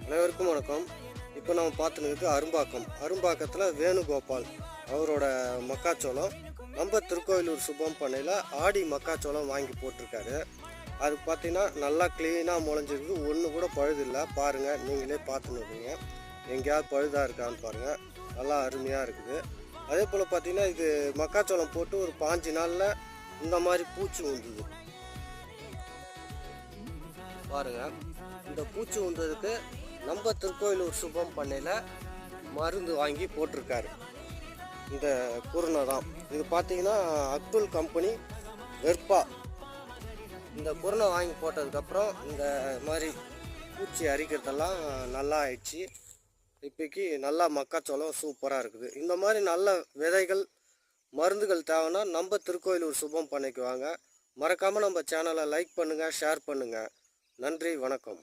அனைவருக்கும் வணக்கம். இப்போ நம்ம பார்த்துனதுக்கு அரும்பாக்கத்தில் வேணுகோபால் அவரோட மக்காச்சோளம் நம்ம திருக்கோயிலூர் சுபம் பண்ணையில் ஆடி மக்காச்சோளம் வாங்கி போட்டிருக்காரு. அது பார்த்தீங்கன்னா நல்லா க்ளீனாக முளைஞ்சிருக்கு, ஒன்று கூட பழுதில்லை. பாருங்கள், நீங்களே பார்த்துன்னு இருக்கீங்க, எங்கேயாவது பழுதாக இருக்கான்னு பாருங்கள். நல்லா அருமையாக இருக்குது. அதே போல் பார்த்தீங்கன்னா இது மக்காச்சோளம் போட்டு ஒரு 5 நாளில் இந்த மாதிரி பூச்சி உந்துது பாருங்கள். இந்த பூச்சி உந்ததுக்கு நம்ம திருக்கோயிலூர் சுபம் பண்ணையில் மருந்து வாங்கி போட்டிருக்காரு. இந்த குருணை தான் இது பார்த்தீங்கன்னா அப்துல் கம்பெனி வெர்பா. இந்த குருணை வாங்கி போட்டதுக்கப்புறம் இந்த மாதிரி பூச்சி அரிக்கிறதெல்லாம் நல்லா ஆயிடுச்சு. இப்போக்கி நல்லா மக்காச்சோளம் சூப்பராக இருக்குது. இந்த மாதிரி நல்ல விதைகள் மருந்துகள் தேவைன்னா நம்ம திருக்கோயிலூர் சுபம் பண்ணைக்கு வாங்க. மறக்காமல் நம்ம சேனலை லைக் பண்ணுங்கள், ஷேர் பண்ணுங்கள். நன்றி, வணக்கம்.